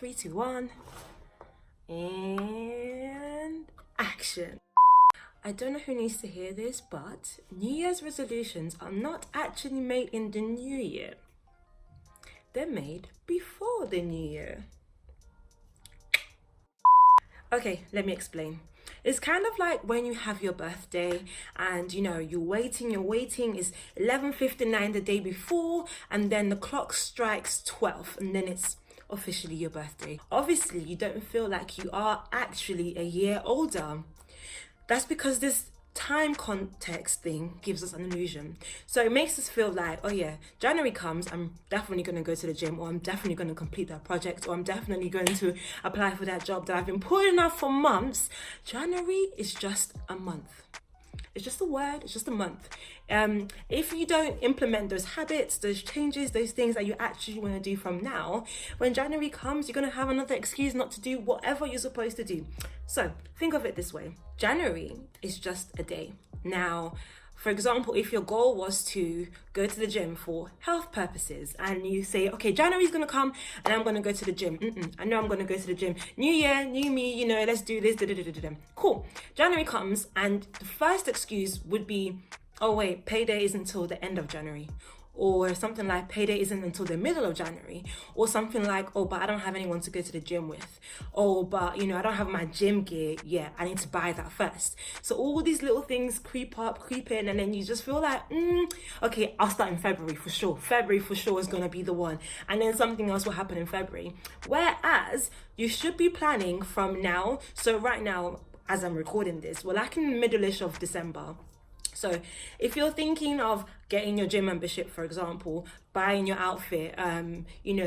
3, 2, 1, and action. I don't know who needs to hear this, but New Year's resolutions are not actually made in the new year. They're made before the new year. Okay, let me explain. It's kind of like when you have your birthday and you're waiting, it's 11:59 the day before, and then the clock strikes 12 and then it's officially your birthday. Obviously, you don't feel like you are actually a year older. That's because this time context thing gives us an illusion. So it makes us feel like, oh yeah, January comes, I'm definitely going to go to the gym, or I'm definitely going to complete that project, or I'm definitely going to apply for that job that I've been putting off for months. January is just a month. It's just a word, it's just a month. If you don't implement those habits, those changes, those things that you actually want to do from now, when January comes, you're going to have another excuse not to do whatever you're supposed to do. So think of it this way. January is just a day. Now, for example, if your goal was to go to the gym for health purposes and you say, okay, January's going to come and I'm going to go to the gym. I know I'm going to go to the gym. New year, new me, let's do this. Cool. January comes and the first excuse would be, oh wait, payday isn't until the end of January. Or something like payday isn't until the middle of January. Or something like, oh, but I don't have anyone to go to the gym with. Oh, but I don't have my gym gear yet. I need to buy that first. So all these little things creep in, and then you just feel like, okay, I'll start in February for sure. February for sure is going to be the one. And then something else will happen in February. Whereas you should be planning from now. So right now, as I'm recording this, we're like in the middle-ish of December. So if you're thinking of getting your gym membership, for example, buying your outfit,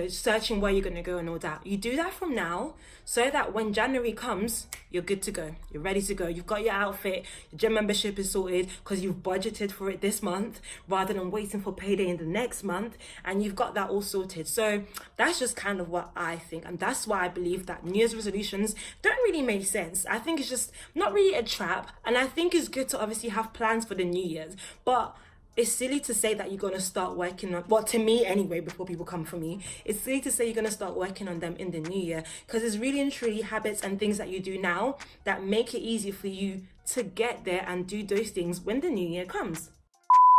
searching where you're going to go and all that, you do that from now so that when January comes, you're good to go. You're ready to go. You've got your outfit, your gym membership is sorted because you've budgeted for it this month rather than waiting for payday in the next month, and you've got that all sorted. So that's just kind of what I think. And that's why I believe that New Year's resolutions don't really make sense. I think it's just not really a trap. And I think it's good to obviously have plans for the New Year's, but it's silly to say that you're going to start working on, well, to me anyway, before people come for me, it's silly to say you're going to start working on them in the new year, because it's really and truly habits and things that you do now that make it easy for you to get there and do those things when the new year comes.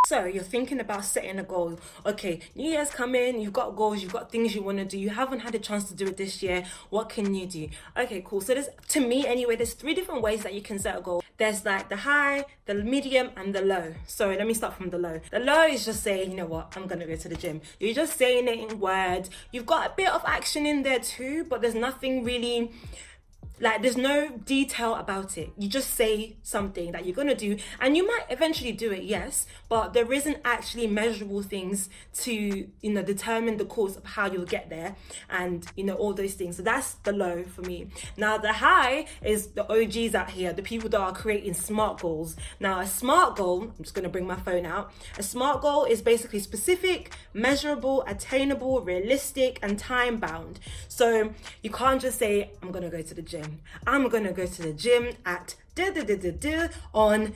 So you're thinking about setting a goal. Okay, New Year's coming, you've got goals, you've got things you want to do, you haven't had a chance to do it this year. What can you do? Okay, cool. So to me anyway, there's 3 different ways that you can set a goal. There's like the high, the medium, and the low. So let me start from the low. The low is just saying, you know what, I'm going to go to the gym. You're just saying it in words. You've got a bit of action in there too, but there's nothing really, there's no detail about it. You just say something that you're going to do, and you might eventually do it, yes, but there isn't actually measurable things to, determine the course of how you'll get there and, all those things. So that's the low for me. Now, the high is the OGs out here, the people that are creating SMART goals. Now, a SMART goal, I'm just going to bring my phone out. A SMART goal is basically specific, measurable, attainable, realistic, and time bound. So you can't just say, I'm going to go to the gym. I'm going to go to the gym at on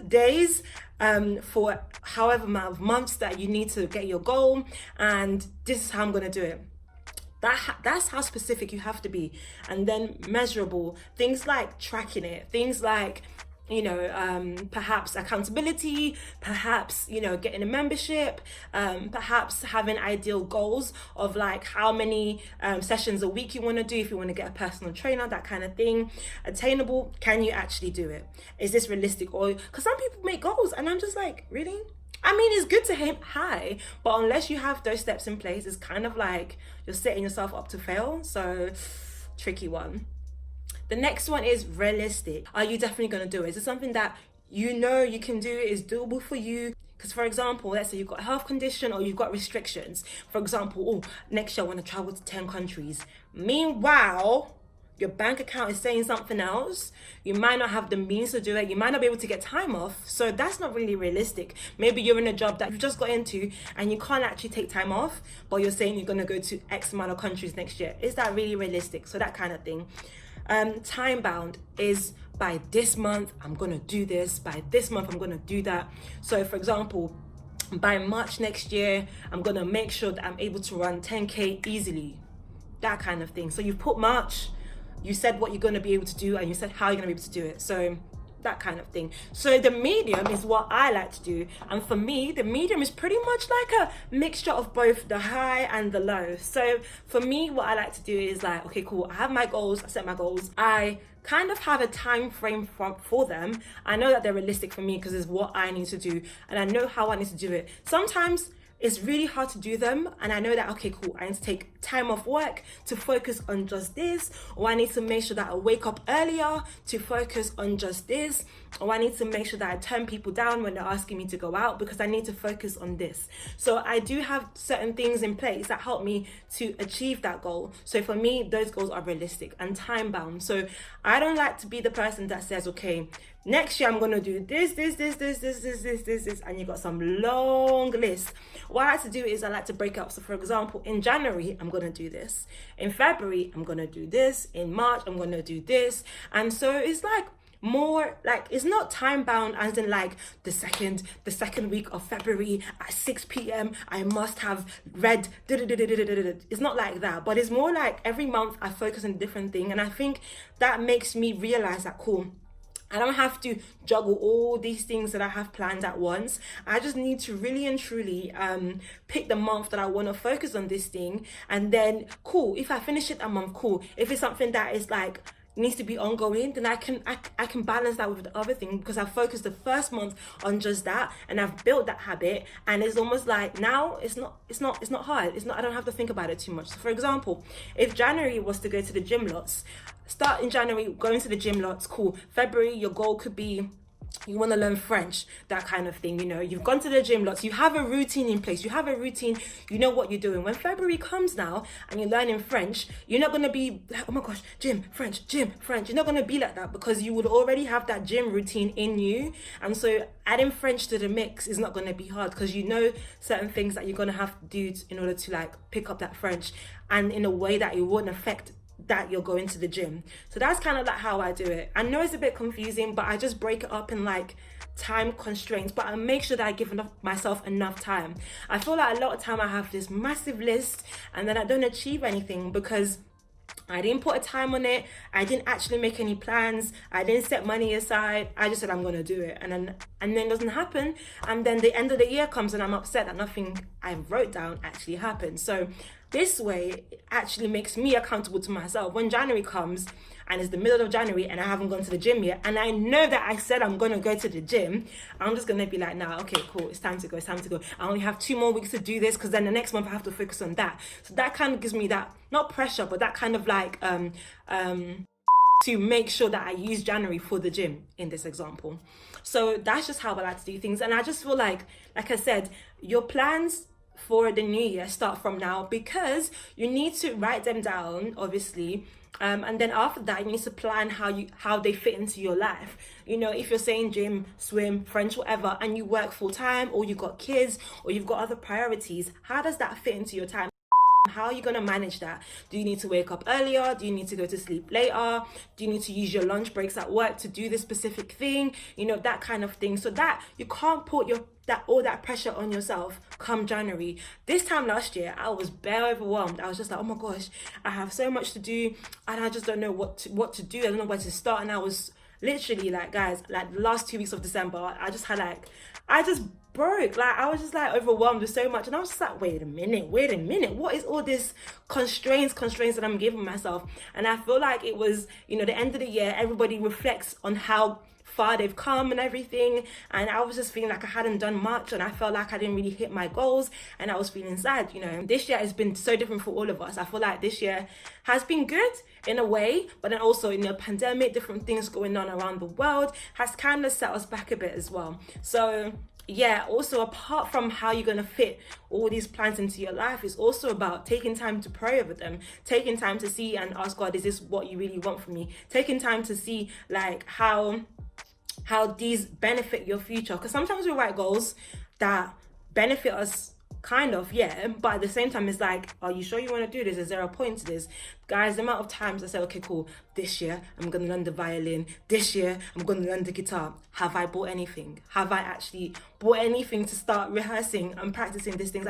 days for however amount of months that you need to get your goal, and this is how I'm going to do it. That's how specific you have to be. And then measurable, things like tracking it, things like perhaps accountability, perhaps, getting a membership, perhaps having ideal goals of like how many sessions a week you want to do, if you want to get a personal trainer, that kind of thing. Attainable, can you actually do it? Is this realistic? Or because some people make goals and I'm just like, really? I mean, it's good to aim high, but unless you have those steps in place, it's kind of like you're setting yourself up to fail. So tricky one. The next one is realistic. Are you definitely going to do it? Is it something that you can do, is doable for you? Because for example, let's say you've got a health condition or you've got restrictions. For example, next year I want to travel to 10 countries. Meanwhile, your bank account is saying something else. You might not have the means to do it. You might not be able to get time off. So that's not really realistic. Maybe you're in a job that you just got into and you can't actually take time off, but you're saying you're going to go to X amount of countries next year. Is that really realistic? So that kind of thing. Time bound is by this month, I'm going to do this. By this month, I'm going to do that. So for example, by March next year, I'm going to make sure that I'm able to run 10K easily. that kind of thing. So you've put March, you said what you're going to be able to do, and you said how you're going to be able to do it. So that kind of thing. So the medium is what I like to do, and for me the medium is pretty much like a mixture of both the high and the low. So for me, what I like to do is like, okay, cool, I have my goals, I set my goals, I kind of have a time frame for them. I know that they're realistic for me because it's what I need to do, and I know how I need to do it. Sometimes it's really hard to do them, and I know that, okay, cool, I need to take time off work to focus on just this, or I need to make sure that I wake up earlier to focus on just this, or I need to make sure that I turn people down when they're asking me to go out because I need to focus on this. So I do have certain things in place that help me to achieve that goal. So for me, those goals are realistic and time bound. So I don't like to be the person that says, okay, next year I'm gonna do this, and you got some long list. What I like to do is I like to break up. So for example, in January, I'm gonna do this. In February, I'm gonna do this. In March, I'm gonna do this. And so it's like more like, it's not time bound as in like the second week of February at 6 p.m. I must have read. It's not like that, but it's more like every month I focus on a different thing. And I think that makes me realize that, cool, I don't have to juggle all these things that I have planned at once. I just need to really and truly pick the month that I want to focus on this thing. And then, cool, if I finish it a month, cool. If it's something that is like needs to be ongoing, then I can balance that with the other thing, because I focused the first month on just that and I've built that habit, and it's almost like now it's not hard. I don't have to think about it too much. So for example, if January was to go to the gym lots, start in January going to the gym lots, cool. February, your goal could be you want to learn French, that kind of thing. You know, you've gone to the gym lots, you have a routine in place, you have a routine, you know what you're doing. When February comes now and you're learning French, you're not going to be like, oh my gosh, gym, French. You're not going to be like that, because you would already have that gym routine in you. And so adding French to the mix is not going to be hard, because you know certain things that you're going to have to do in order to like pick up that French, and in a way that it wouldn't affect that you're going to the gym. So that's kind of like how I do it. I know it's a bit confusing, but I just break it up in like time constraints, but I make sure that I give myself enough time. I feel like a lot of time I have this massive list and then I don't achieve anything because I didn't put a time on it. I didn't actually make any plans. I didn't set money aside. I just said I'm gonna do it, and then it doesn't happen. And then the end of the year comes and I'm upset that nothing I wrote down actually happened. So this way it actually makes me accountable to myself. When January comes and it's the middle of January and I haven't gone to the gym yet, and I know that I said I'm gonna go to the gym, I'm just gonna be like, nah, okay, cool, it's time to go. I only have 2 more weeks to do this, because then the next month I have to focus on that. So that kind of gives me that, not pressure, but that kind of like to make sure that I use January for the gym in this example. So that's just how I like to do things. And I just feel like I said, your plans for the new year start from now, because you need to write them down, obviously. And then after that, you need to plan how they fit into your life. You know, if you're saying gym, swim, French, whatever, and you work full time, or you've got kids, or you've got other priorities, how does that fit into your time? How are you going to manage that? Do you need to wake up earlier? Do you need to go to sleep later? Do you need to use your lunch breaks at work to do this specific thing? You know, that kind of thing. So that you can't put all that pressure on yourself come January. This time last year, I was bare overwhelmed. I was just like, oh my gosh, I have so much to do and I just don't know what to do. I don't know where to start. And I was literally like, guys, like the last 2 weeks of December, I just broke. Like, I was just like overwhelmed with so much, and I was just like, wait a minute, what is all this constraints that I'm giving myself? And I feel like it was, you know, the end of the year, everybody reflects on how far they've come and everything, and I was just feeling like I hadn't done much, and I felt like I didn't really hit my goals, and I was feeling sad. You know, this year has been so different for all of us. I feel like this year has been good in a way, but then also in the pandemic, different things going on around the world has kind of set us back a bit as well. So yeah, also apart from how you're going to fit all these plans into your life, it's also about taking time to pray over them, taking time to see and ask God, is this what you really want from me? Taking time to see like how these benefit your future, because sometimes we write goals that benefit us Kind of, yeah, but at the same time, it's like, are you sure you want to do this? Is there a point to this? Guys, the amount of times I say, okay, cool, this year I'm gonna learn the violin, this year I'm gonna learn the guitar. Have I bought anything? Have I actually bought anything to start rehearsing and practicing these things?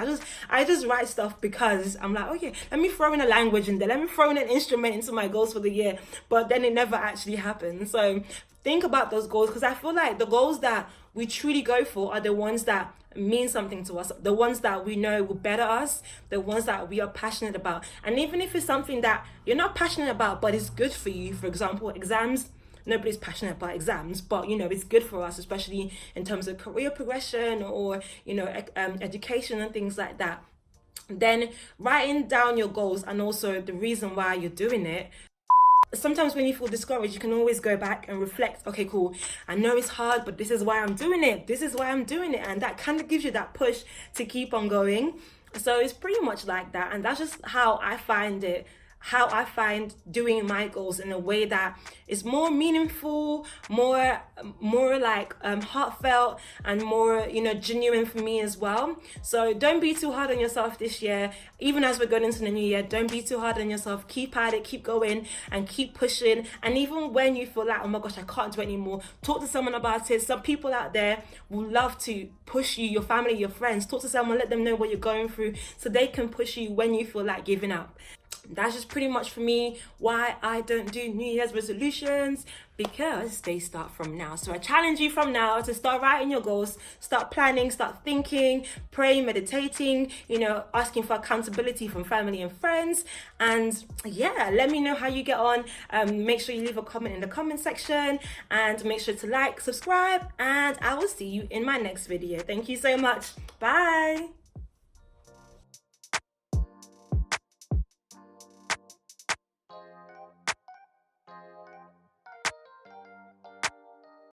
I just write stuff because I'm like, okay, let me throw in a language in there, let me throw in an instrument into my goals for the year, but then it never actually happens. So think about those goals, because I feel like the goals that we truly go for are the ones that mean something to us, the ones that we know will better us, the ones that we are passionate about. And even if it's something that you're not passionate about but it's good for you, for example, exams, nobody's passionate about exams, but you know, it's good for us, especially in terms of career progression or, you know, education and things like that. Then writing down your goals and also the reason why you're doing it. Sometimes when you feel discouraged, you can always go back and reflect, okay, cool, I know it's hard, but this is why I'm doing it, and that kind of gives you that push to keep on going. So it's pretty much like that, and that's just how I find doing my goals in a way that is more meaningful, more like heartfelt, and more, you know, genuine for me as well. So don't be too hard on yourself this year. Even as we're going into the new year, don't be too hard on yourself. Keep at it, keep going, and keep pushing. And even when you feel like, oh my gosh, I can't do it anymore, talk to someone about it. Some people out there will love to push you, your family, your friends. Talk to someone, let them know what you're going through so they can push you when you feel like giving up. That's just pretty much for me why I don't do New Year's resolutions, because they start from now. So I challenge you from now to start writing your goals, start planning, start thinking, praying, meditating, you know, asking for accountability from family and friends. And yeah, let me know how you get on. Make sure you leave a comment in the comment section, and make sure to like, subscribe, and I will see you in my next video. Thank you so much. Bye.